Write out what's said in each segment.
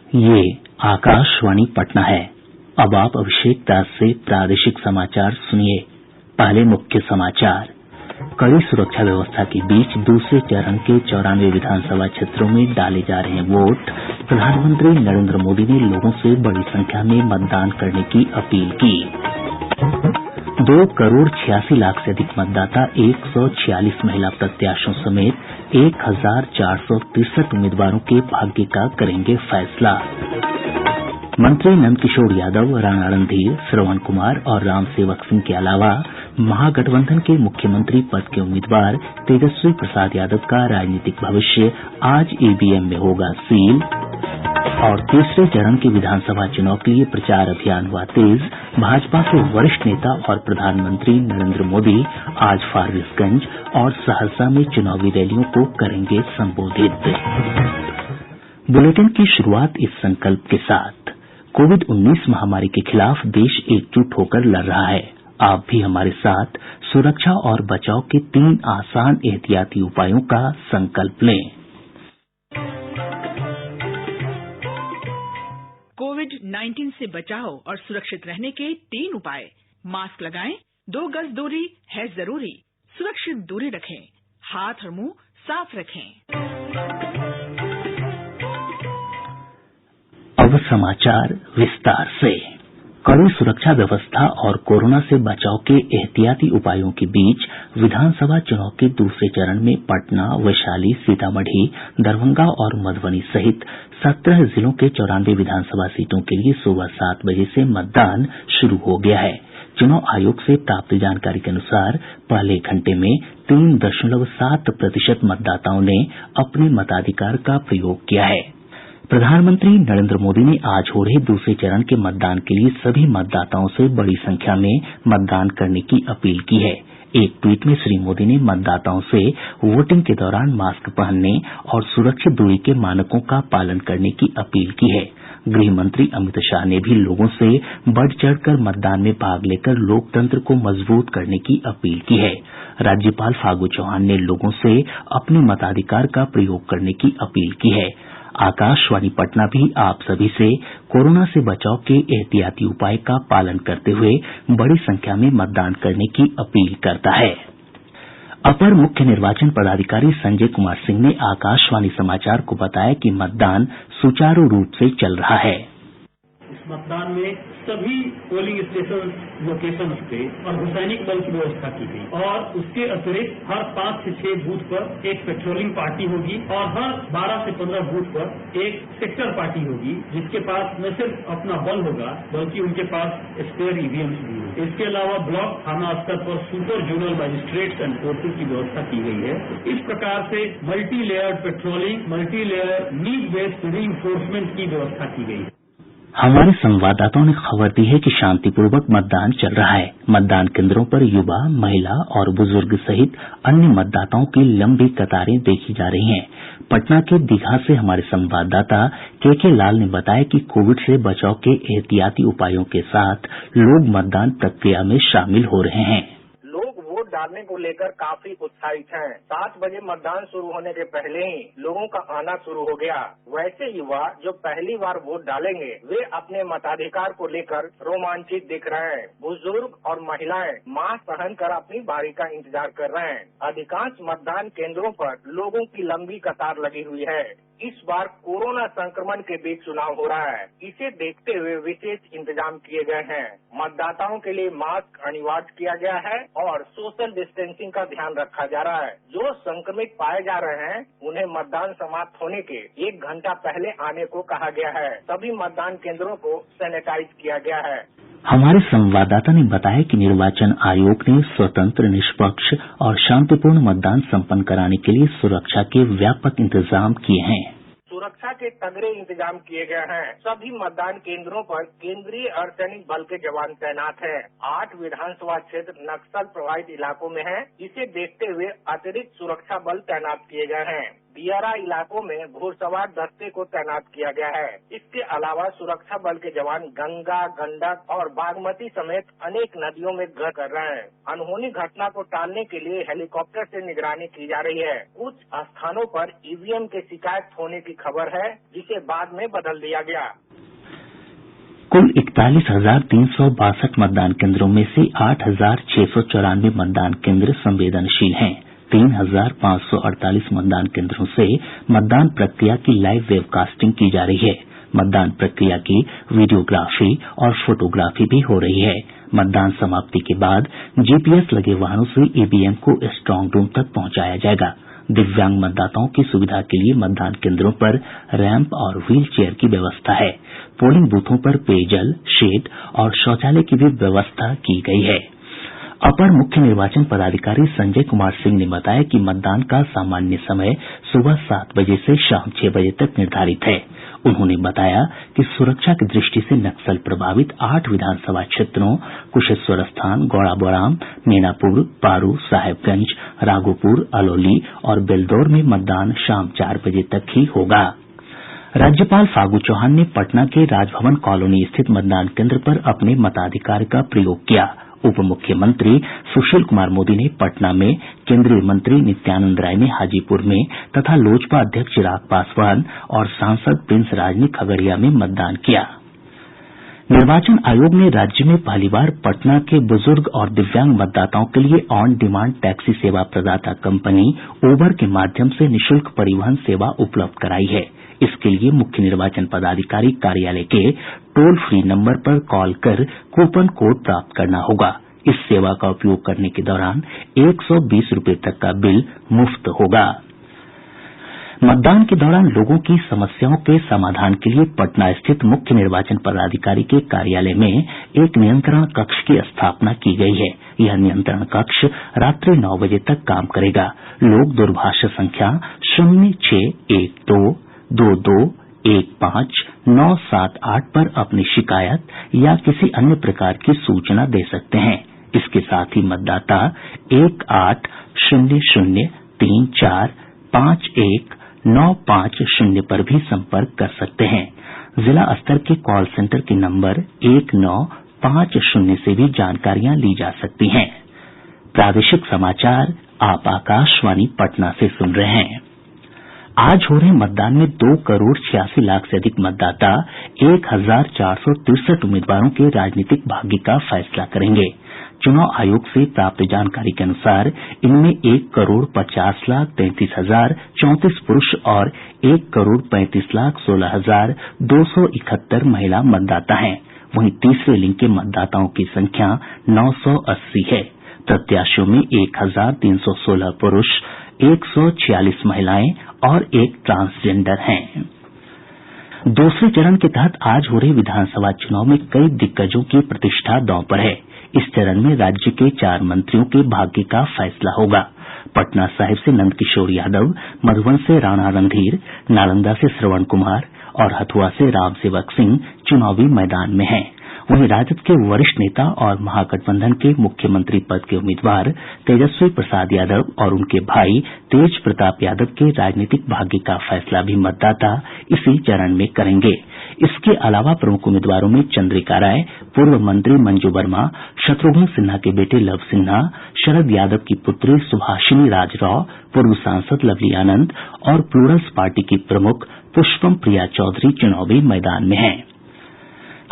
ये आकाशवाणी पटना है। अब आप अभिषेक दास से प्रादेशिक समाचार सुनिए। पहले मुख्य समाचार। कड़ी सुरक्षा व्यवस्था के बीच दूसरे चरण के 94 विधानसभा क्षेत्रों में डाले जा रहे हैं वोट। प्रधानमंत्री नरेंद्र मोदी ने लोगों से बड़ी संख्या में मतदान करने की अपील की। 2,86,00,000 से अधिक मतदाता 146 महिला प्रत्याशियों समेत 1,463 उम्मीदवारों के भाग्य का करेंगे फैसला। मंत्री नंदकिशोर यादव, राणा रणधीर, श्रवण कुमार और रामसेवक सिंह के अलावा महागठबंधन के मुख्यमंत्री पद के उम्मीदवार तेजस्वी प्रसाद यादव का राजनीतिक भविष्य आज ईवीएम में होगा सील। और तीसरे चरण के विधानसभा चुनाव के लिए प्रचार अभियान हुआ तेज। भाजपा के वरिष्ठ नेता और प्रधानमंत्री नरेंद्र मोदी आज फारबिसगंज और सहरसा में चुनावी रैलियों को करेंगे संबोधित। बुलेटिन की शुरूआत इस संकल्प के साथ। कोविड-19 महामारी के खिलाफ देश एकजुट होकर लड़ रहा है। आप भी हमारे साथ सुरक्षा और बचाव के 3 आसान एहतियाती उपायों का संकल्प लें। कोविड-19 से बचाव और सुरक्षित रहने के 3 उपाय। मास्क लगाएं, 2 गज दूरी है जरूरी, सुरक्षित दूरी रखें, हाथ और मुंह साफ रखें। अब समाचार विस्तार से। कड़ी सुरक्षा व्यवस्था और कोरोना से बचाव के एहतियाती उपायों के बीच विधानसभा चुनाव के दूसरे चरण में पटना, वैशाली, सीतामढ़ी, दरभंगा और मधुबनी सहित 17 जिलों के 94 विधानसभा सीटों के लिए सुबह 7 बजे से मतदान शुरू हो गया है। चुनाव आयोग से प्राप्त जानकारी के अनुसार पहले घंटे में 3.7% मतदाताओं ने अपने मताधिकार का प्रयोग किया है। प्रधानमंत्री नरेंद्र मोदी ने आज हो रहे दूसरे चरण के मतदान के लिए सभी मतदाताओं से बड़ी संख्या में मतदान करने की अपील की है। एक ट्वीट में श्री मोदी ने मतदाताओं से वोटिंग के दौरान मास्क पहनने और सुरक्षित दूरी के मानकों का पालन करने की अपील की है। गृह मंत्री अमित शाह ने भी लोगों से बढ़ चढ़कर मतदान में भाग लेकर लोकतंत्र को मजबूत करने की अपील की है। राज्यपाल फागू चौहान ने लोगों से अपने मताधिकार का प्रयोग करने की अपील की है। आकाशवाणी पटना भी आप सभी से कोरोना से बचाव के एहतियाती उपाय का पालन करते हुए बड़ी संख्या में मतदान करने की अपील करता है। अपर मुख्य निर्वाचन पदाधिकारी संजय कुमार सिंह ने आकाशवाणी समाचार को बताया कि मतदान सुचारू रूप से चल रहा है। इस मतदान में सभी पोलिंग स्टेशन लोकेशन पे अर्धसैनिक बल की व्यवस्था की गई और उसके अतिरिक्त हर 5 से 6 बूथ पर एक पेट्रोलिंग पार्टी होगी और हर 12 से 15 बूथ पर एक सेक्टर पार्टी होगी, जिसके पास न सिर्फ अपना बल होगा बल्कि उनके पास स्पेयर ईवीएम्स भी होंगे। इसके अलावा ब्लॉक थाना स्तर पर super zonal magistrates and courts की व्यवस्था की गई है। इस प्रकार से multi layer patrolling, multi layer need based reinforcement की व्यवस्था की गई है। हमारे संवाददाताओं ने खबर दी है कि शांतिपूर्वक मतदान चल रहा है। मतदान केंद्रों पर युवा, महिला और बुजुर्ग सहित अन्य मतदाताओं की लंबी कतारें देखी जा रही हैं। पटना के दीघा से हमारे संवाददाता के लाल ने बताया कि कोविड से बचाव के एहतियाती उपायों के साथ लोग मतदान प्रक्रिया में शामिल हो रहे हैं। डालने को लेकर काफी उत्साहित हैं। 7 बजे मतदान शुरू होने के पहले ही लोगों का आना शुरू हो गया। वैसे युवा जो पहली बार वोट डालेंगे वे अपने मताधिकार को लेकर रोमांचित दिख रहे हैं। बुजुर्ग और महिलाएं मास्क पहनकर अपनी बारी का इंतजार कर रहे हैं। अधिकांश मतदान केंद्रों पर लोगों की लंबी कतार लगी हुई है। इस बार कोरोना संक्रमण के बीच चुनाव हो रहा है। इसे देखते हुए विशेष इंतजाम किए गए हैं। मतदाताओं के लिए मास्क अनिवार्य किया गया है और सोशल डिस्टेंसिंग का ध्यान रखा जा रहा है। जो संक्रमित पाए जा रहे हैं उन्हें मतदान समाप्त होने के 1 घंटा पहले आने को कहा गया है। सभी मतदान केंद्रों को सैनिटाइज किया गया है। हमारे संवाददाता ने बताया कि निर्वाचन आयोग ने स्वतंत्र, निष्पक्ष और शांतिपूर्ण मतदान संपन्न कराने के लिए सुरक्षा के व्यापक इंतजाम किए हैं। सुरक्षा के तगड़े इंतजाम किए गए हैं। सभी मतदान केंद्रों पर केंद्रीय अर्धसैनिक बल के जवान तैनात हैं। 8 विधानसभा क्षेत्र नक्सल प्रभावित इलाकों में हैं। इसे देखते हुए अतिरिक्त सुरक्षा बल तैनात किए गए हैं। दियारा इलाकों में घुड़सवार दस्ते को तैनात किया गया है। इसके अलावा सुरक्षा बल के जवान गंगा, गंडक और बागमती समेत अनेक नदियों में गश्त कर रहे हैं। अनहोनी घटना को टालने के लिए हेलीकॉप्टर से निगरानी की जा रही है। कुछ स्थानों पर ईवीएम के शिकायत होने की खबर है, जिसे बाद में बदल दिया गया। कुल 41,362 मतदान केंद्रों में से 8,694 मतदान केंद्र संवेदनशील हैं। 3,548 मतदान केंद्रों से मतदान प्रक्रिया की लाइव वेबकास्टिंग की जा रही है। मतदान प्रक्रिया की वीडियोग्राफी और फोटोग्राफी भी हो रही है। मतदान समाप्ति के बाद जीपीएस लगे वाहनों से ईवीएम को स्ट्रांग रूम तक पहुंचाया जाएगा। दिव्यांग मतदाताओं की सुविधा के लिए मतदान केंद्रों पर रैंप और व्हील चेयर की व्यवस्था है। पोलिंग बूथों पर पेयजल, शेड और शौचालय की भी व्यवस्था की गई है। अपर मुख्य निर्वाचन पदाधिकारी संजय कुमार सिंह ने बताया कि मतदान का सामान्य समय सुबह 7 बजे से शाम 6 बजे तक निर्धारित है। उन्होंने बताया कि सुरक्षा की दृष्टि से नक्सल प्रभावित 8 विधानसभा क्षेत्रों कुशेश्वरस्थान, गौड़ाबौराम, मीनापुर, पारू, साहेबगंज, राघोपुर, अलौली और बेलदौर में मतदान शाम 4 बजे तक ही होगा। राज्यपाल फागू चौहान ने पटना के राजभवन कॉलोनी स्थित मतदान केंद्र पर अपने मताधिकार का प्रयोग किया। उप मुख्यमंत्री सुशील कुमार मोदी ने पटना में, केंद्रीय मंत्री नित्यानंद राय ने हाजीपुर में तथा लोजपा अध्यक्ष चिराग पासवान और सांसद प्रिंस राज ने खगड़िया में मतदान किया। निर्वाचन आयोग ने राज्य में पहली बार पटना के बुजुर्ग और दिव्यांग मतदाताओं के लिए ऑन डिमांड टैक्सी सेवा प्रदाता कंपनी उबर के माध्यम से निःशुल्क परिवहन सेवा उपलब्ध कराई है। इसके लिए मुख्य निर्वाचन पदाधिकारी कार्यालय के टोल फ्री नंबर पर कॉल कर कूपन कोड प्राप्त करना होगा। इस सेवा का उपयोग करने के दौरान 120 रूपये तक का बिल मुफ्त होगा। मतदान के दौरान लोगों की समस्याओं के समाधान के लिए पटना स्थित मुख्य निर्वाचन पदाधिकारी के कार्यालय में एक नियंत्रण कक्ष की स्थापना की गई है। यह नियंत्रण कक्ष रात्रि 9 बजे तक काम करेगा। लोग दूरभाष संख्या 0612221597 पर अपनी शिकायत या किसी अन्य प्रकार की सूचना दे सकते हैं। इसके साथ ही मतदाता 1800345195 पर भी संपर्क कर सकते हैं। जिला स्तर के कॉल सेंटर के नंबर 1950 से भी जानकारियां ली जा सकती हैं। प्रादेशिक समाचार आप आकाशवाणी पटना से सुन रहे हैं। आज हो रहे मतदान में 2,86,00,000 से अधिक मतदाता 1,463 उम्मीदवारों के राजनीतिक भाग्य का फैसला करेंगे। चुनाव आयोग से प्राप्त जानकारी के अनुसार इनमें 1,50,33,034 पुरुष और 1,35,16,271 महिला मतदाता हैं। वहीं तीसरे लिंग के मतदाताओं की संख्या 980 है। प्रत्याशियों में 1,316 पुरुष, 146 महिलाएं और एक ट्रांसजेंडर हैं। दूसरे चरण के तहत आज हो रहे विधानसभा चुनाव में कई दिग्गजों की प्रतिष्ठा दांव पर है। इस चरण में राज्य के 4 मंत्रियों के भाग्य का फैसला होगा। पटना साहिब से नंदकिशोर यादव, मधुबन से राणा रणधीर, नालंदा से श्रवण कुमार और हथुआ से रामसेवक सिंह चुनावी मैदान में हैं। वहीं राजद के वरिष्ठ नेता और महागठबंधन के मुख्यमंत्री पद के उम्मीदवार तेजस्वी प्रसाद यादव और उनके भाई तेज प्रताप यादव के राजनीतिक भाग्य का फैसला भी मतदाता इसी चरण में करेंगे। इसके अलावा प्रमुख उम्मीदवारों में चंद्रिका राय, पूर्व मंत्री मंजू वर्मा, शत्रुघ्न सिन्हा के बेटे लव सिन्हा, शरद यादव की पुत्री सुभाषिनी राजराव, पूर्व सांसद लवली आनंद और प्लूरल्स पार्टी की प्रमुख पुष्पम प्रिया चौधरी चुनावी मैदान में हैं।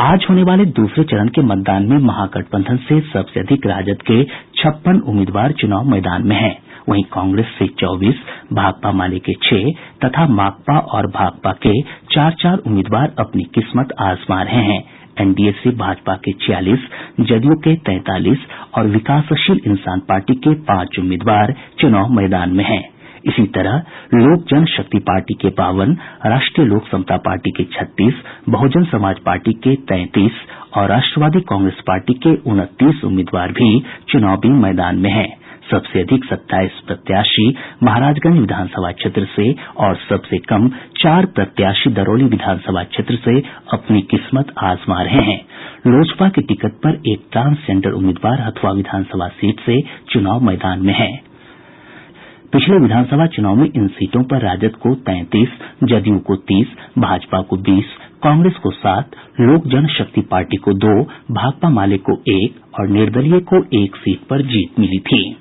आज होने वाले दूसरे चरण के मतदान में महागठबंधन से सबसे अधिक राजद के 56 उम्मीदवार चुनाव मैदान में हैं। वहीं कांग्रेस से 24, भाकपा माले के 6 तथा माकपा और भाकपा के 4 उम्मीदवार अपनी किस्मत आजमा रहे हैं। एनडीए से भाजपा के 46, जदयू के 43 और विकासशील इंसान पार्टी के 5 उम्मीदवार चुनाव मैदान में हैं। इसी तरह लोक जनशक्ति पार्टी के 52, राष्ट्रीय लोक समता पार्टी के 36, बहुजन समाज पार्टी के 33 और राष्ट्रवादी कांग्रेस पार्टी के 29 उम्मीदवार भी चुनावी मैदान में हैं। सबसे अधिक 27 प्रत्याशी महाराजगंज विधानसभा क्षेत्र से और सबसे कम 4 प्रत्याशी दरौली विधानसभा क्षेत्र से अपनी किस्मत आजमा रहे हैं। लोजपा के टिकट पर एक ट्रांसजेंडर उम्मीदवार हथुआ विधानसभा सीट से चुनाव मैदान में है। पिछले विधानसभा चुनाव में इन सीटों पर राजद को 33, जदयू को 30, भाजपा को 20, कांग्रेस को 7, लोक जनशक्ति पार्टी को 2, भाकपा माले को 1 और निर्दलीय को 1 सीट पर जीत मिली थी।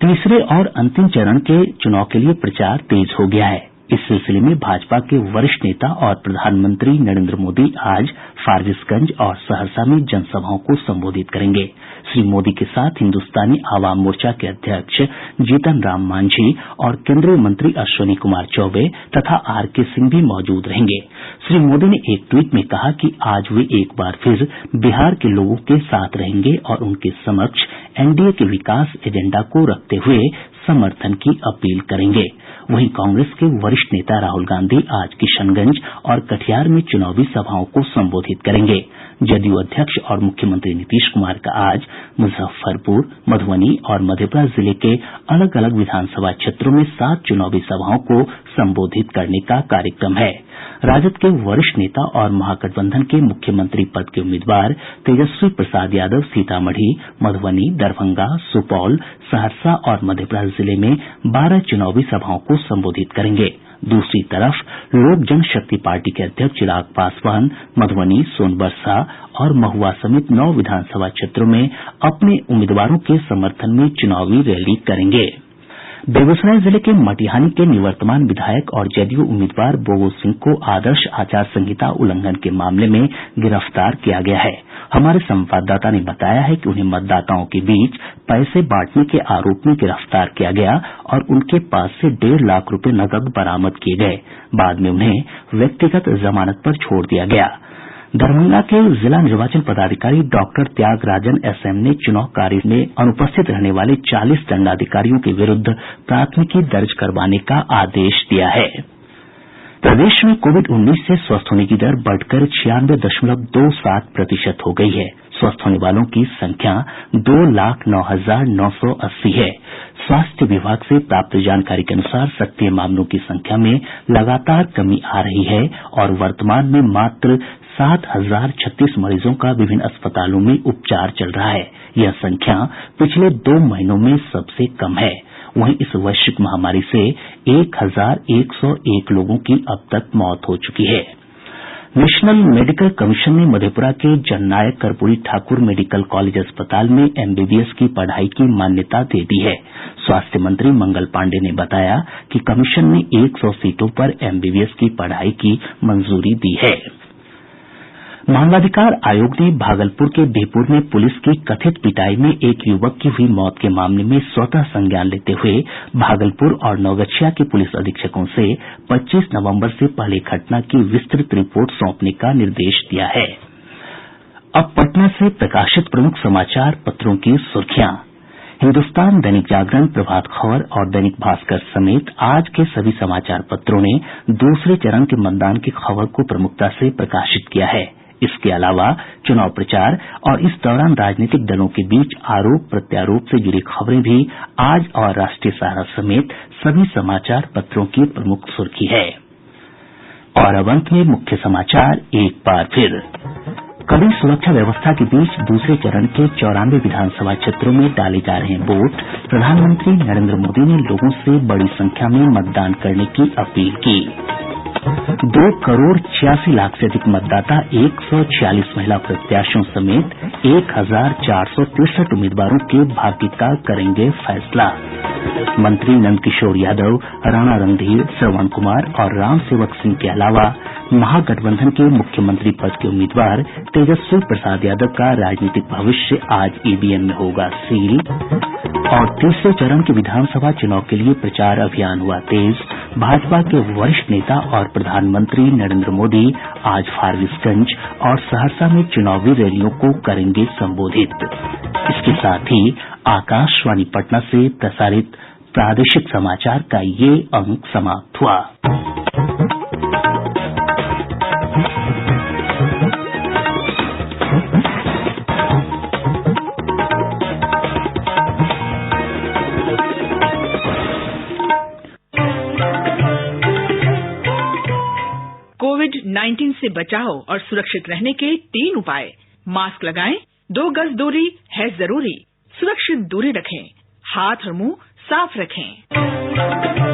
तीसरे और अंतिम चरण के चुनाव के लिए प्रचार तेज हो गया है। इस सिलसिले में भाजपा के वरिष्ठ नेता और प्रधानमंत्री नरेंद्र मोदी आज फारबिसगंज और सहरसा में जनसभाओं को संबोधित करेंगे। श्री मोदी के साथ हिन्दुस्तानी आवाम मोर्चा के अध्यक्ष जीतन राम मांझी और केंद्रीय मंत्री अश्विनी कुमार चौबे तथा आरके सिंह भी मौजूद रहेंगे। श्री मोदी ने एक ट्वीट में कहा कि आज वे एक बार फिर बिहार के लोगों के साथ रहेंगे और उनके समक्ष एनडीए के विकास एजेंडा को रखते हुए समर्थन की अपील करेंगे। वहीं कांग्रेस के वरिष्ठ नेता राहुल गांधी आज किशनगंज और कटिहार में चुनावी सभाओं को संबोधित करेंगे। जदयू अध्यक्ष और मुख्यमंत्री नीतीश कुमार का आज मुजफ्फरपुर, मधुबनी और मधेपुरा जिले के अलग अलग विधानसभा क्षेत्रों में 7 चुनावी सभाओं को संबोधित करने का कार्यक्रम है। राजद के वरिष्ठ नेता और महागठबंधन के मुख्यमंत्री पद के उम्मीदवार तेजस्वी प्रसाद यादव सीतामढ़ी, मधुबनी, दरभंगा, सुपौल, सहरसा और मधेपुरा जिले में 12 चुनावी सभाओं को संबोधित करेंगे। दूसरी तरफ लोक जनशक्ति पार्टी के अध्यक्ष चिराग पासवान मधुबनी, सोनबरसा और महुआ समेत 9 विधानसभा क्षेत्रों में अपने उम्मीदवारों के समर्थन में चुनावी रैली करेंगे। बेगूसराय जिले के मटिहानी के निवर्तमान विधायक और जदयू उम्मीदवार बोगो सिंह को आदर्श आचार संहिता उल्लंघन के मामले में गिरफ्तार किया गया है। हमारे संवाददाता ने बताया है कि उन्हें मतदाताओं के बीच पैसे बांटने के आरोप में गिरफ्तार किया गया और उनके पास से 1.5 लाख रुपए नकद बरामद किए गए। बाद में उन्हें व्यक्तिगत जमानत पर छोड़ दिया गया। दरभंगा के जिला निर्वाचन पदाधिकारी डॉक्टर त्यागराजन एसएम ने चुनाव कार्य में अनुपस्थित रहने वाले 40 दंडाधिकारियों के विरुद्ध प्राथमिकी दर्ज करवाने का आदेश दिया है। प्रदेश में कोविड-19 से स्वस्थ होने की दर बढ़कर 96.27% हो गई है। स्वस्थ होने वालों की संख्या 2,09,980 है। स्वास्थ्य विभाग से प्राप्त जानकारी के अनुसार सक्रिय मामलों की संख्या में लगातार कमी आ रही है और वर्तमान में मात्र 7,036 मरीजों का विभिन्न अस्पतालों में उपचार चल रहा है। यह संख्या पिछले 2 महीनों में सबसे कम है। वहीं इस वैश्विक महामारी से 1,101 लोगों की अब तक मौत हो चुकी है। नेशनल मेडिकल कमीशन ने मधेपुरा के जननायक कर्पूरी ठाकुर मेडिकल कॉलेज अस्पताल में एमबीबीएस की पढ़ाई की मान्यता दे दी है। स्वास्थ्य मंत्री मंगल पांडेय ने बताया कि कमीशन ने 100 सीटों पर एमबीबीएस की पढ़ाई की मंजूरी दी है। मानवाधिकार आयोग ने भागलपुर के बिहपुर में पुलिस की कथित पिटाई में एक युवक की हुई मौत के मामले में स्वतः संज्ञान लेते हुए भागलपुर और नवगछिया के पुलिस अधीक्षकों से 25 नवंबर से पहले घटना की विस्तृत रिपोर्ट सौंपने का निर्देश दिया है। अब पटना से प्रकाशित प्रमुख समाचार पत्रों की सुर्खियां। हिन्दुस्तान, दैनिक जागरण, प्रभात खबर और दैनिक भास्कर समेत आज के सभी समाचार पत्रों ने दूसरे चरण के मतदान की खबर को प्रमुखता से प्रकाशित किया है। इसके अलावा चुनाव प्रचार और इस दौरान राजनीतिक दलों के बीच आरोप प्रत्यारोप से जुड़ी खबरें भी आज और राष्ट्रीय सहारा समेत सभी समाचार पत्रों की प्रमुख सुर्खी है। और अब अंत में मुख्य समाचार एक बार फिर। कड़ी सुरक्षा व्यवस्था के बीच दूसरे चरण के 94 विधानसभा क्षेत्रों में डाले जा रहे हैं वोट। प्रधानमंत्री नरेंद्र मोदी ने लोगों से बड़ी संख्या में मतदान करने की अपील की। 2 करोड़ 86 लाख से अधिक मतदाता 146 महिला प्रत्याशियों समेत 1,463 उम्मीदवारों के भाग्य का करेंगे फैसला। मंत्री नंदकिशोर यादव, राणा रणधीर, श्रवण कुमार और राम सेवक सिंह के अलावा महागठबंधन के मुख्यमंत्री पद के उम्मीदवार तेजस्वी प्रसाद यादव का राजनीतिक भविष्य आज ईवीएम में होगा सील। और तीसरे चरण के विधानसभा चुनाव के लिए प्रचार अभियान हुआ तेज। भाजपा के वरिष्ठ नेता और प्रधानमंत्री नरेंद्र मोदी आज फारबिसगंज और सहरसा में चुनावी रैलियों को करेंगे संबोधित। इसके साथ ही आकाशवाणी पटना से प्रसारित प्रादेशिक समाचार का ये अंक समाप्त हुआ। कोविड-19 से बचाव और सुरक्षित रहने के 3 उपाय। मास्क लगाएं, 2 गज दूरी है जरूरी, सुरक्षित दूरी रखें, हाथ और मुंह साफ रखें।